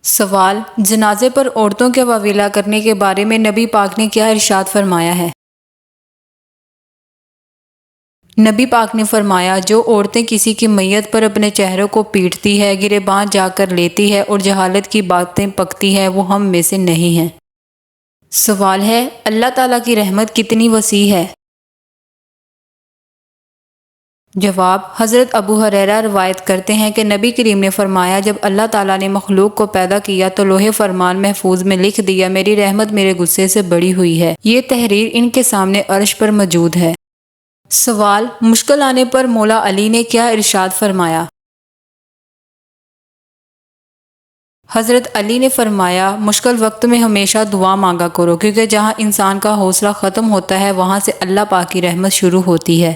سوال: جنازے پر عورتوں کے واویلا کرنے کے بارے میں نبی پاک نے کیا ارشاد فرمایا ہے؟ نبی پاک نے فرمایا، جو عورتیں کسی کی میت پر اپنے چہروں کو پیٹتی ہے، گریباں جا کر لیتی ہے اور جہالت کی باتیں پکتی ہے، وہ ہم میں سے نہیں ہیں۔ سوال ہے: اللہ تعالیٰ کی رحمت کتنی وسیع ہے؟ جواب: حضرت ابو ہریرہ روایت کرتے ہیں کہ نبی کریم نے فرمایا، جب اللہ تعالیٰ نے مخلوق کو پیدا کیا تو لوح فرمان محفوظ میں لکھ دیا، میری رحمت میرے غصے سے بڑی ہوئی ہے۔ یہ تحریر ان کے سامنے عرش پر موجود ہے۔ سوال: مشکل آنے پر مولا علی نے کیا ارشاد فرمایا؟ حضرت علی نے فرمایا، مشکل وقت میں ہمیشہ دعا مانگا کرو، کیونکہ جہاں انسان کا حوصلہ ختم ہوتا ہے وہاں سے اللہ پاک کی رحمت شروع ہوتی ہے۔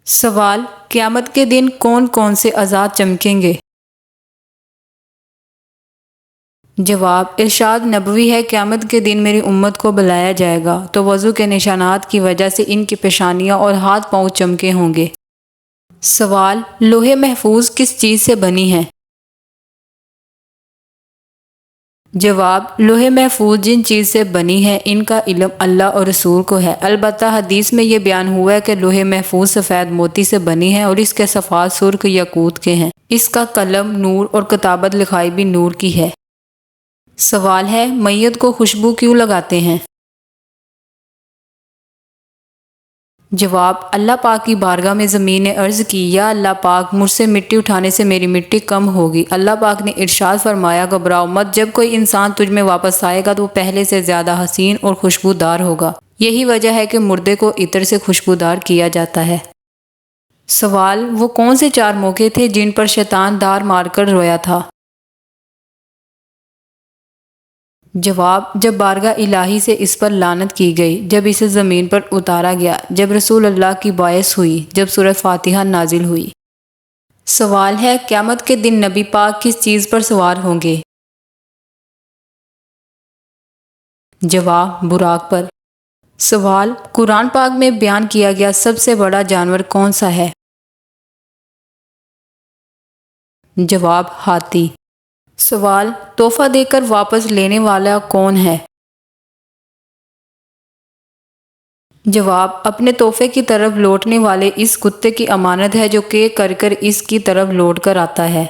سوال: قیامت کے دن کون کون سے عذاب چمکیں گے؟ جواب: ارشاد نبوی ہے، قیامت کے دن میری امت کو بلایا جائے گا تو وضو کے نشانات کی وجہ سے ان کی پیشانیاں اور ہاتھ پاؤں چمکے ہوں گے۔ سوال: لوح محفوظ کس چیز سے بنی ہے؟ جواب: لوح محفوظ جن چیز سے بنی ہے ان کا علم اللہ اور رسول کو ہے، البتہ حدیث میں یہ بیان ہوا ہے کہ لوح محفوظ سفید موتی سے بنی ہے اور اس کے صفحات سرخ یاقوت کے ہیں، اس کا قلم نور اور کتابت لکھائی بھی نور کی ہے۔ سوال ہے: میت کو خوشبو کیوں لگاتے ہیں؟ جواب: اللہ پاک کی بارگاہ میں زمین نے عرض کی، یا اللہ پاک، مجھ سے مٹی اٹھانے سے میری مٹی کم ہوگی۔ اللہ پاک نے ارشاد فرمایا، گھبراؤ مت، جب کوئی انسان تجھ میں واپس آئے گا تو وہ پہلے سے زیادہ حسین اور خوشبودار ہوگا۔ یہی وجہ ہے کہ مردے کو عطر سے خوشبودار کیا جاتا ہے۔ سوال: وہ کون سے 4 موقع تھے جن پر شیطان دار مار کر رویا تھا؟ جواب: جب بارگاہ الہی سے اس پر لعنت کی گئی، جب اسے زمین پر اتارا گیا، جب رسول اللہ کی بعثت ہوئی، جب سورۃ فاتحہ نازل ہوئی۔ سوال ہے: قیامت کے دن نبی پاک کس چیز پر سوار ہوں گے؟ جواب: براق پر۔ سوال: قرآن پاک میں بیان کیا گیا سب سے بڑا جانور کون سا ہے؟ جواب: ہاتھی۔ سوال: تحفہ دے کر واپس لینے والا کون ہے؟ جواب: اپنے تحفے کی طرف لوٹنے والے اس کتے کی امانت ہے جو کر کر اس کی طرف لوٹ کر آتا ہے۔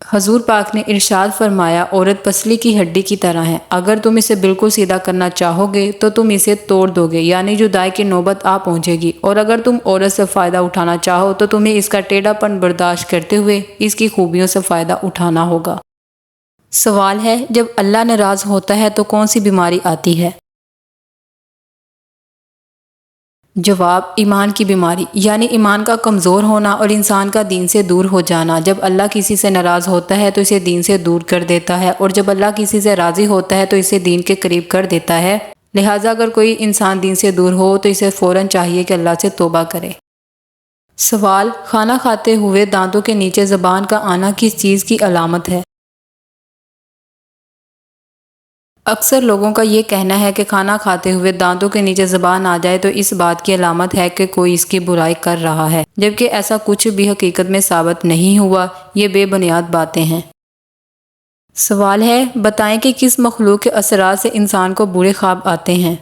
حضور پاک نے ارشاد فرمایا، عورت پسلی کی ہڈی کی طرح ہے، اگر تم اسے بالکل سیدھا کرنا چاہو گے تو تم اسے توڑ دو گے، یعنی جدائی کی نوبت آ پہنچے گی، اور اگر تم عورت سے فائدہ اٹھانا چاہو تو تمہیں اس کا ٹیڑھا پن برداشت کرتے ہوئے اس کی خوبیوں سے فائدہ اٹھانا ہوگا۔ سوال ہے: جب اللہ ناراض ہوتا ہے تو کون سی بیماری آتی ہے؟ جواب: ایمان کی بیماری، یعنی ایمان کا کمزور ہونا اور انسان کا دین سے دور ہو جانا۔ جب اللہ کسی سے ناراض ہوتا ہے تو اسے دین سے دور کر دیتا ہے، اور جب اللہ کسی سے راضی ہوتا ہے تو اسے دین کے قریب کر دیتا ہے۔ لہٰذا اگر کوئی انسان دین سے دور ہو تو اسے فوراً چاہیے کہ اللہ سے توبہ کرے۔ سوال: کھانا کھاتے ہوئے دانتوں کے نیچے زبان کا آنا کس چیز کی علامت ہے؟ اکثر لوگوں کا یہ کہنا ہے کہ کھانا کھاتے ہوئے دانتوں کے نیچے زبان آ جائے تو اس بات کی علامت ہے کہ کوئی اس کی برائی کر رہا ہے، جبکہ ایسا کچھ بھی حقیقت میں ثابت نہیں ہوا، یہ بے بنیاد باتیں ہیں۔ سوال ہے: بتائیں کہ کس مخلوق کے اثرات سے انسان کو برے خواب آتے ہیں؟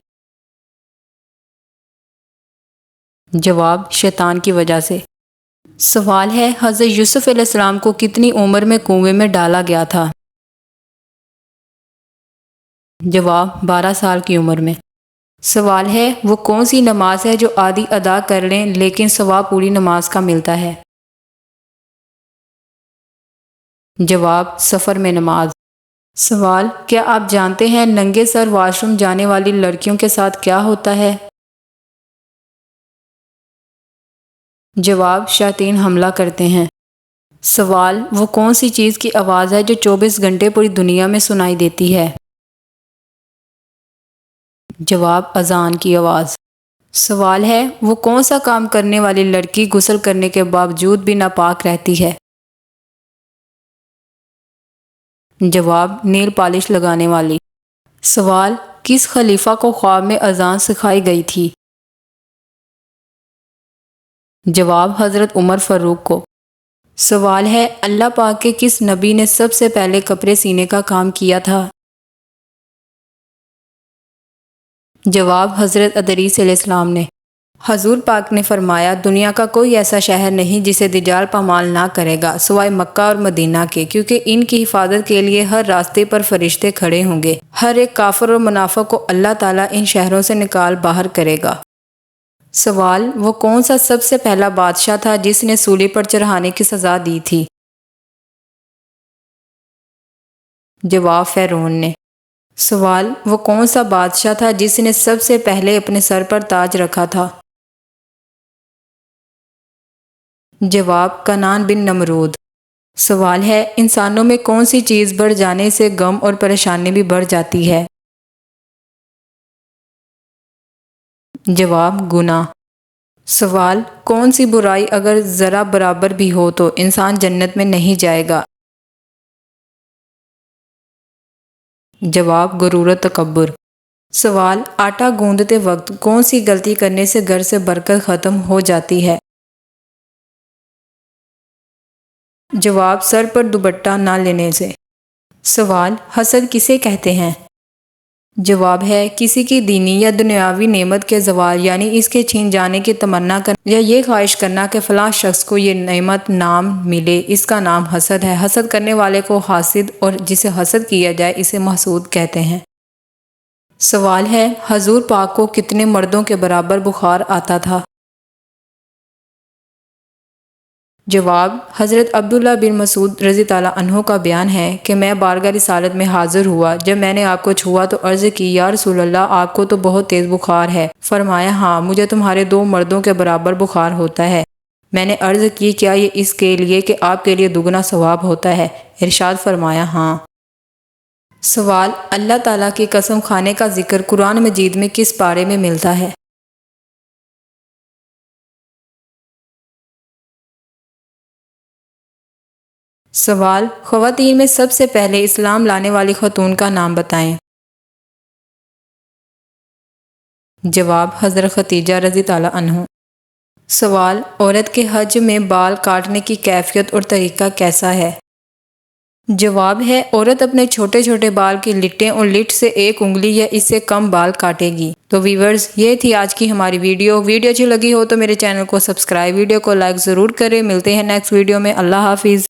جواب: شیطان کی وجہ سے۔ سوال ہے: حضرت یوسف علیہ السلام کو کتنی عمر میں کنویں میں ڈالا گیا تھا؟ جواب: 12 سال کی عمر میں۔ سوال ہے: وہ کون سی نماز ہے جو آدھی ادا کر لیں لیکن ثواب پوری نماز کا ملتا ہے؟ جواب: سفر میں نماز۔ سوال: کیا آپ جانتے ہیں ننگے سر واش روم جانے والی لڑکیوں کے ساتھ کیا ہوتا ہے؟ جواب: شیاطین حملہ کرتے ہیں۔ سوال: وہ کون سی چیز کی آواز ہے جو 24 گھنٹے پوری دنیا میں سنائی دیتی ہے؟ جواب: اذان کی آواز۔ سوال ہے: وہ کون سا کام کرنے والی لڑکی غسل کرنے کے باوجود بھی ناپاک رہتی ہے؟ جواب: نیل پالش لگانے والی۔ سوال: کس خلیفہ کو خواب میں اذان سکھائی گئی تھی؟ جواب: حضرت عمر فاروق کو۔ سوال ہے اللہ پاک کے کس نبی نے سب سے پہلے کپڑے سینے کا کام کیا تھا؟ جواب حضرت ادریس علیہ السلام نے۔ حضور پاک نے فرمایا دنیا کا کوئی ایسا شہر نہیں جسے دجال پامال نہ کرے گا سوائے مکہ اور مدینہ کے، کیونکہ ان کی حفاظت کے لیے ہر راستے پر فرشتے کھڑے ہوں گے۔ ہر ایک کافر اور منافق کو اللہ تعالیٰ ان شہروں سے نکال باہر کرے گا۔ سوال وہ کون سا سب سے پہلا بادشاہ تھا جس نے سولی پر چڑھانے کی سزا دی تھی؟ جواب فرعون نے۔ سوال وہ کون سا بادشاہ تھا جس نے سب سے پہلے اپنے سر پر تاج رکھا تھا؟ جواب کنعان بن نمرود۔ سوال ہے انسانوں میں کون سی چیز بڑھ جانے سے غم اور پریشانی بھی بڑھ جاتی ہے؟ جواب گناہ۔ سوال کون سی برائی اگر ذرا برابر بھی ہو تو انسان جنت میں نہیں جائے گا؟ جواب غرور و تکبر۔ سوال آٹا گوندتے وقت کون سی غلطی کرنے سے گھر سے برکت ختم ہو جاتی ہے؟ جواب سر پر دوپٹہ نہ لینے سے۔ سوال حسد کسے کہتے ہیں؟ جواب ہے کسی کی دینی یا دنیاوی نعمت کے زوال یعنی اس کے چھین جانے کی تمنا کرنا یا یہ خواہش کرنا کہ فلاں شخص کو یہ نعمت نام ملے، اس کا نام حسد ہے۔ حسد کرنے والے کو حاسد اور جسے حسد کیا جائے اسے محسود کہتے ہیں۔ سوال ہے حضور پاک کو کتنے مردوں کے برابر بخار آتا تھا؟ جواب حضرت عبداللہ بن مسعود رضی اللہ عنہ کا بیان ہے کہ میں بارگاہ رسالت میں حاضر ہوا، جب میں نے آپ کو چھوا تو عرض کی یا رسول اللہ آپ کو تو بہت تیز بخار ہے۔ فرمایا ہاں مجھے تمہارے 2 مردوں کے برابر بخار ہوتا ہے۔ میں نے عرض کی کیا یہ اس کے لیے کہ آپ کے لیے دگنا ثواب ہوتا ہے؟ ارشاد فرمایا ہاں۔ سوال اللہ تعالیٰ کی قسم کھانے کا ذکر قرآن مجید میں کس پارے میں ملتا ہے؟ سوال خواتین میں سب سے پہلے اسلام لانے والی خاتون کا نام بتائیں۔ جواب حضرت خدیجہ رضی اللہ عنہ۔ سوال عورت کے حج میں بال کاٹنے کی کیفیت اور طریقہ کیسا ہے؟ جواب ہے عورت اپنے چھوٹے چھوٹے بال کی لٹیں اور لٹ سے 1 انگلی یا اس سے کم بال کاٹے گی۔ تو ویورز یہ تھی آج کی ہماری ویڈیو اچھی لگی ہو تو میرے چینل کو سبسکرائب، ویڈیو کو لائک ضرور کریں۔ ملتے ہیں نیکسٹ ویڈیو میں۔ اللہ حافظ۔